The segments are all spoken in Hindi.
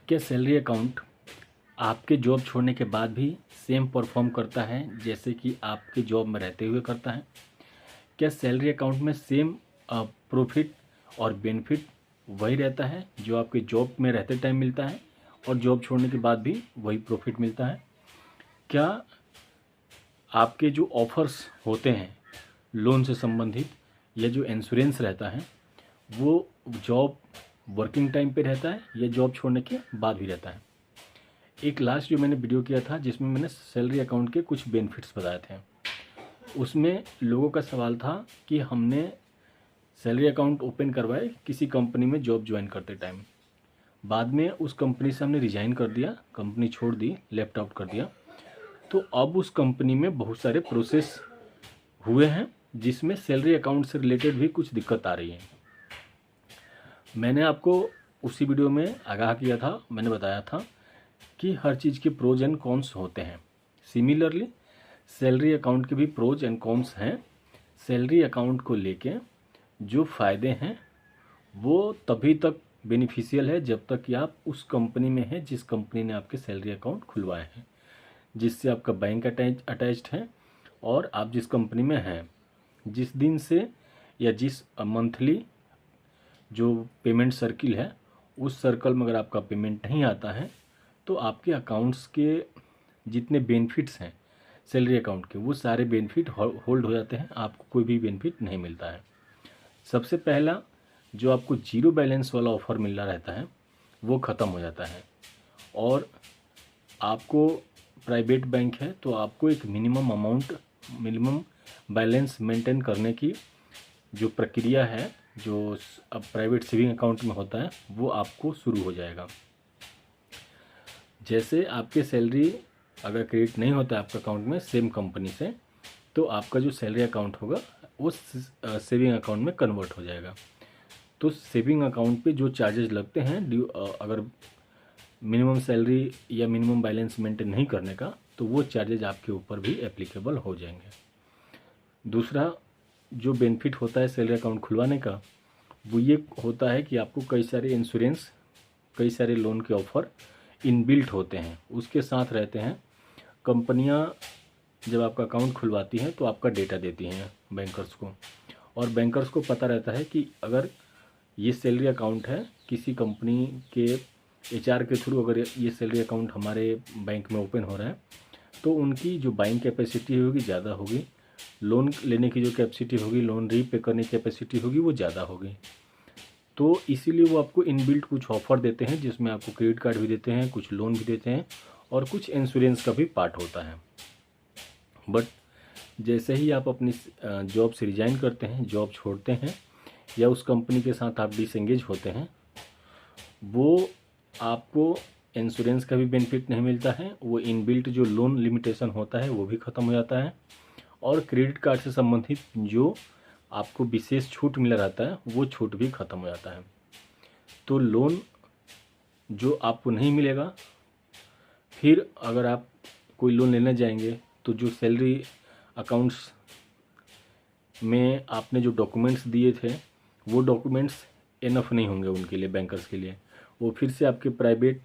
क्या सैलरी अकाउंट आपके जॉब छोड़ने के बाद भी सेम परफॉर्म करता है जैसे कि आपके जॉब में रहते हुए करता है? क्या सैलरी अकाउंट में सेम प्रॉफिट और बेनिफिट वही रहता है जो आपके जॉब में रहते टाइम मिलता है और जॉब छोड़ने के बाद भी वही प्रॉफिट मिलता है? क्या आपके जो ऑफ़र्स होते हैं लोन से संबंधित या जो इंश्योरेंस रहता है वो जॉब वर्किंग टाइम पे रहता है या जॉब छोड़ने के बाद भी रहता है? एक लास्ट जो मैंने वीडियो किया था जिसमें मैंने सैलरी अकाउंट के कुछ बेनिफिट्स बताए थे, उसमें लोगों का सवाल था कि हमने सैलरी अकाउंट ओपन करवाए किसी कंपनी में जॉब ज्वाइन करते टाइम, बाद में उस कंपनी से हमने रिज़ाइन कर दिया, कंपनी छोड़ दी, लेफ्ट आउट कर दिया, तो अब उस कंपनी में बहुत सारे प्रोसेस हुए हैं जिसमें सैलरी अकाउंट से रिलेटेड भी कुछ दिक्कत आ रही है। मैंने आपको उसी वीडियो में आगाह किया था, मैंने बताया था कि हर चीज़ के प्रोज एंड कॉन्स होते हैं। सिमिलरली सैलरी अकाउंट के भी प्रोज एंड कॉन्स हैं। सैलरी अकाउंट को लेके जो फ़ायदे हैं वो तभी तक बेनिफिशियल है जब तक कि आप उस कंपनी में हैं जिस कंपनी ने आपके सैलरी अकाउंट खुलवाए हैं, जिससे आपका बैंक अटैच्ड है और आप जिस कंपनी में हैं, जिस दिन से या जिस मंथली जो पेमेंट सर्किल है उस सर्कल में अगर आपका पेमेंट नहीं आता है तो आपके अकाउंट्स के जितने बेनिफिट्स हैं सैलरी अकाउंट के वो सारे बेनिफिट होल्ड हो जाते हैं, आपको कोई भी बेनिफिट नहीं मिलता है। सबसे पहला जो आपको जीरो बैलेंस वाला ऑफ़र मिल रहा रहता है वो ख़त्म हो जाता है और आपको प्राइवेट बैंक है तो आपको एक मिनिमम बैलेंस मेंटेन करने की जो प्रक्रिया है जो अब प्राइवेट सेविंग अकाउंट में होता है वो आपको शुरू हो जाएगा। जैसे आपके सैलरी अगर क्रेडिट नहीं होता है आपका अकाउंट में सेम कंपनी से, तो आपका जो सैलरी अकाउंट होगा वो सेविंग अकाउंट में कन्वर्ट हो जाएगा। तो सेविंग अकाउंट पे जो चार्जेस लगते हैं अगर मिनिमम सैलरी या मिनिमम बैलेंस मेंटेन नहीं करने का, तो वो चार्जेज आपके ऊपर भी एप्लीकेबल हो जाएंगे। दूसरा जो बेनिफिट होता है सैलरी अकाउंट खुलवाने का वो ये होता है कि आपको कई सारे इंश्योरेंस, कई सारे लोन के ऑफ़र इनबिल्ट होते हैं, उसके साथ रहते हैं। कंपनियां जब आपका अकाउंट खुलवाती हैं तो आपका डेटा देती हैं बैंकर्स को, और बैंकर्स को पता रहता है कि अगर ये सैलरी अकाउंट है किसी कंपनी के एचआर के थ्रू, अगर ये सैलरी अकाउंट हमारे बैंक में ओपन हो रहा है तो उनकी जो बाइंग कैपेसिटी होगी ज़्यादा होगी, लोन लेने की जो कैपेसिटी होगी, लोन रीपे करने की कैपेसिटी होगी वो ज़्यादा होगी। तो इसीलिए वो आपको इनबिल्ट कुछ ऑफ़र देते हैं जिसमें आपको क्रेडिट कार्ड भी देते हैं, कुछ लोन भी देते हैं और कुछ इंश्योरेंस का भी पार्ट होता है। बट जैसे ही आप अपनी जॉब से रिज़ाइन करते हैं, जॉब छोड़ते हैं या उस कंपनी के साथ आप डिसएंगेज होते हैं, वो आपको इंश्योरेंस का भी बेनिफिट नहीं मिलता है, वो इनबिल्ट जो लोन लिमिटेशन होता है वो भी ख़त्म हो जाता है और क्रेडिट कार्ड से संबंधित जो आपको विशेष छूट मिला रहता है वो छूट भी ख़त्म हो जाता है। तो लोन जो आपको नहीं मिलेगा, फिर अगर आप कोई लोन लेने जाएंगे तो जो सैलरी अकाउंट्स में आपने जो डॉक्यूमेंट्स दिए थे वो डॉक्यूमेंट्स इनफ नहीं होंगे उनके लिए, बैंकर्स के लिए। वो फिर से आपके प्राइवेट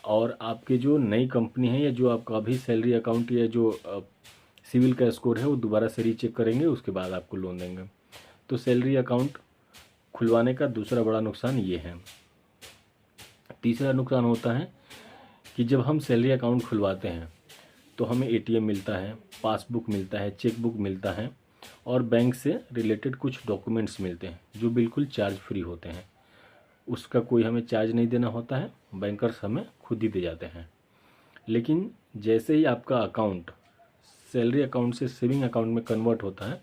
और आपके जो नई कंपनी है या जो आपका अभी सैलरी अकाउंट या जो सिविल का स्कोर है वो दोबारा से रीचेक करेंगे, उसके बाद आपको लोन देंगे। तो सैलरी अकाउंट खुलवाने का दूसरा बड़ा नुकसान ये है। तीसरा नुकसान होता है कि जब हम सैलरी अकाउंट खुलवाते हैं तो हमें एटीएम मिलता है, पासबुक मिलता है, चेकबुक मिलता है और बैंक से रिलेटेड कुछ डॉक्यूमेंट्स मिलते हैं जो बिल्कुल चार्ज फ्री होते हैं। उसका कोई हमें चार्ज नहीं देना होता है, बैंकर्स हमें खुद ही दे जाते हैं। लेकिन जैसे ही आपका अकाउंट सैलरी अकाउंट से सेविंग अकाउंट में कन्वर्ट होता है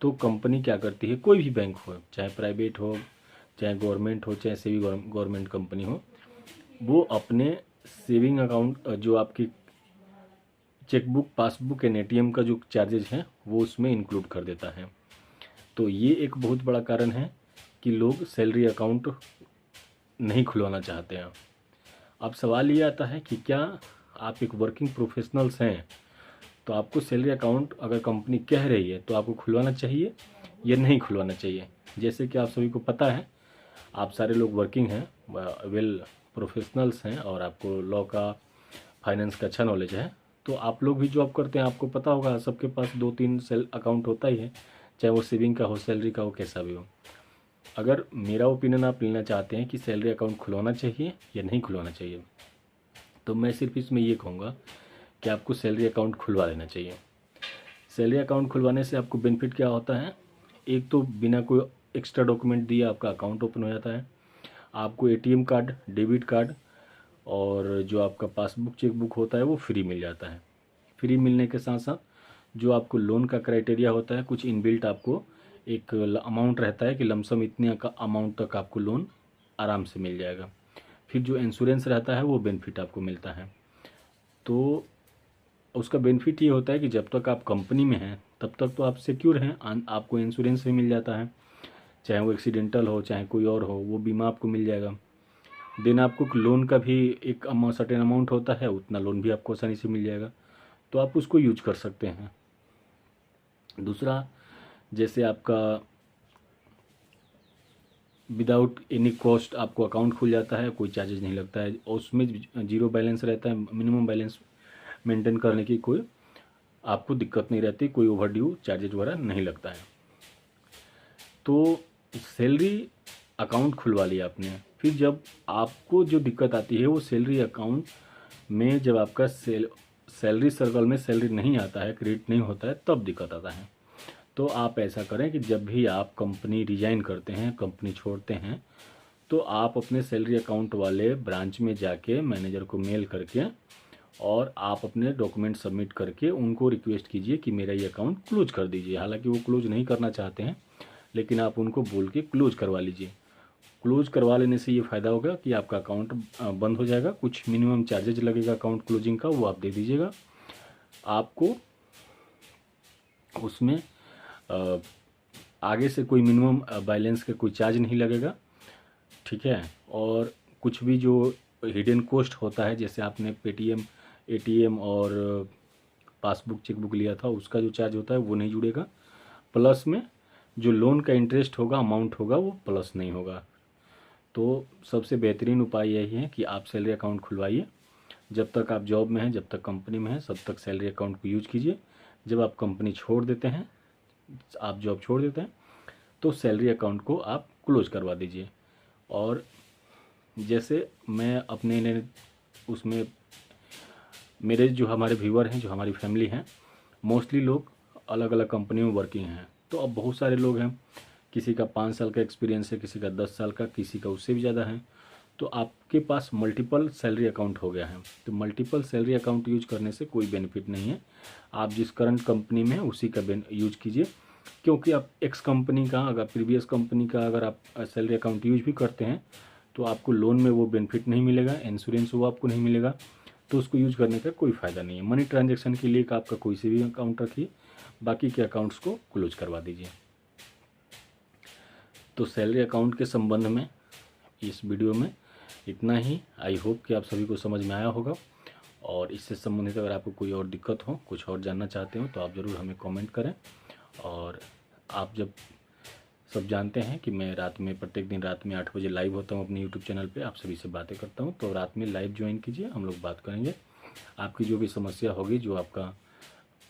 तो कंपनी क्या करती है, कोई भी बैंक हो, चाहे प्राइवेट हो, चाहे गवर्नमेंट हो, चाहे सेवी गवर्नमेंट कंपनी हो, वो अपने सेविंग अकाउंट जो आपकी चेकबुक, पासबुक एंड एटीएम का जो चार्जेज हैं वो उसमें इंक्लूड कर देता है। तो ये एक बहुत बड़ा कारण है कि लोग सैलरी अकाउंट नहीं खुलवाना चाहते हैं। अब सवाल ये आता है कि क्या आप एक वर्किंग प्रोफेशनल्स हैं तो आपको सैलरी अकाउंट अगर कंपनी कह रही है तो आपको खुलवाना चाहिए या नहीं खुलवाना चाहिए? जैसे कि आप सभी को पता है आप सारे लोग वर्किंग हैं, वेल प्रोफेशनल्स हैं और आपको लॉ का, फाइनेंस का अच्छा नॉलेज है, तो आप लोग भी जॉब करते हैं, आपको पता होगा सबके पास 2-3 सेल अकाउंट होता ही है, चाहे वो सेविंग का हो, सैलरी का हो, कैसा भी हो। अगर मेरा ओपिनियन आप लेना चाहते हैं कि सैलरी अकाउंट खुलवाना चाहिए या नहीं खुलवाना चाहिए, तो मैं सिर्फ इसमें ये कहूँगा कि आपको सैलरी अकाउंट खुलवा लेना चाहिए। सैलरी अकाउंट खुलवाने से आपको बेनिफिट क्या होता है, एक तो बिना कोई एक्स्ट्रा डॉक्यूमेंट दिए आपका अकाउंट ओपन हो जाता है। आपको एटीएम कार्ड, डेबिट कार्ड और जो आपका पासबुक, चेकबुक होता है वो फ्री मिल जाता है। फ्री मिलने के साथ साथ जो आपको लोन का क्राइटेरिया होता है, कुछ इनबिल्ट आपको एक अमाउंट रहता है कि लमसम इतने का अमाउंट तक आपको लोन आराम से मिल जाएगा। फिर जो इंश्योरेंस रहता है वो बेनिफिट आपको मिलता है। तो उसका बेनिफिट ये होता है कि जब तक आप कंपनी में हैं तब तक तो आप सिक्योर हैं, आपको इंश्योरेंस भी मिल जाता है, चाहे वो एक्सीडेंटल हो चाहे कोई और हो, वो बीमा आपको मिल जाएगा। देन आपको लोन का भी एक सर्टेन अमाउंट होता है, उतना लोन भी आपको आसानी से मिल जाएगा, तो आप उसको यूज कर सकते हैं। दूसरा, जैसे आपका विदाउट एनी कॉस्ट आपको अकाउंट खुल जाता है, कोई चार्जेस नहीं लगता है, और उसमें 0 बैलेंस रहता है, मिनिमम बैलेंस मेंटेन करने की कोई आपको दिक्कत नहीं रहती, कोई ओवरड्यू चार्जेज वगैरह नहीं लगता है। तो सैलरी अकाउंट खुलवा लिया आपने, फिर जब आपको जो दिक्कत आती है वो सैलरी अकाउंट में जब आपका सैलरी सर्कल में सैलरी नहीं आता है, क्रेडिट नहीं होता है, तब दिक्कत आता है। तो आप ऐसा करें कि जब भी आप कंपनी रिजाइन करते हैं, कंपनी छोड़ते हैं, तो आप अपने सैलरी अकाउंट वाले ब्रांच में जाके मैनेजर को मेल करके और आप अपने डॉक्यूमेंट सबमिट करके उनको रिक्वेस्ट कीजिए कि मेरा ये अकाउंट क्लोज कर दीजिए। हालांकि वो क्लोज नहीं करना चाहते हैं, लेकिन आप उनको बोल के क्लोज करवा लीजिए। क्लोज करवा लेने से ये फ़ायदा होगा कि आपका अकाउंट बंद हो जाएगा, कुछ मिनिमम चार्जेज लगेगा अकाउंट क्लोजिंग का, वो आप दे दीजिएगा। आपको उसमें आगे से कोई मिनिमम बैलेंस का कोई चार्ज नहीं लगेगा, ठीक है। और कुछ भी जो हिडन कॉस्ट होता है, जैसे आपने पेटीएम, एटीएम और पासबुक, चेकबुक लिया था, उसका जो चार्ज होता है वो नहीं जुड़ेगा। प्लस में जो लोन का इंटरेस्ट होगा, अमाउंट होगा, वो प्लस नहीं होगा। तो सबसे बेहतरीन उपाय यही है कि आप सैलरी अकाउंट खुलवाइए। जब तक आप जॉब में हैं, जब तक कंपनी में हैं, सब तक सैलरी अकाउंट को यूज कीजिए। जब आप कंपनी छोड़ देते हैं, आप जॉब छोड़ देते हैं, तो सैलरी अकाउंट को आप क्लोज करवा दीजिए। और जैसे मैं अपने उसमें, मेरे जो हमारे व्यूअर हैं, जो हमारी फैमिली हैं, मोस्टली लोग अलग अलग कंपनी में वर्किंग हैं। तो अब बहुत सारे लोग हैं, किसी का 5 साल का एक्सपीरियंस है, किसी का 10 साल का, किसी का उससे भी ज़्यादा है। तो आपके पास मल्टीपल सैलरी अकाउंट हो गया है। तो मल्टीपल सैलरी अकाउंट यूज करने से कोई बेनिफिट नहीं है। आप जिस करंट कंपनी में हैं उसी का यूज कीजिए, क्योंकि आप एक्स कंपनी का, अगर प्रीवियस कंपनी का अगर आप सैलरी अकाउंट यूज भी करते हैं तो आपको लोन में वो बेनिफिट नहीं मिलेगा, इंश्योरेंस वो आपको नहीं मिलेगा, तो उसको यूज करने का कोई फ़ायदा नहीं है। मनी ट्रांजैक्शन के लिए आपका कोई से भी अकाउंट रखिए, बाकी के अकाउंट्स को क्लोज करवा दीजिए। तो सैलरी अकाउंट के संबंध में इस वीडियो में इतना ही। आई होप कि आप सभी को समझ में आया होगा, और इससे संबंधित अगर आपको कोई और दिक्कत हो, कुछ और जानना चाहते हो, तो आप ज़रूर हमें कमेंट करें। और आप जब सब जानते हैं कि मैं रात में, प्रत्येक दिन रात में 8 बजे लाइव होता हूँ अपने यूट्यूब चैनल पे, आप सभी से बातें करता हूँ। तो रात में लाइव ज्वाइन कीजिए, हम लोग बात करेंगे। आपकी जो भी समस्या होगी, जो आपका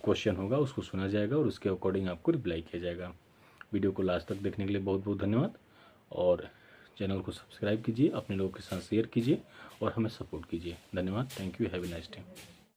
क्वेश्चन होगा, उसको सुना जाएगा और उसके अकॉर्डिंग आपको रिप्लाई किया जाएगा। वीडियो को लास्ट तक देखने के लिए बहुत बहुत धन्यवाद, और चैनल को सब्सक्राइब कीजिए, अपने लोगों के साथ शेयर कीजिए और हमें सपोर्ट कीजिए। धन्यवाद। Thank you. Have a nice day.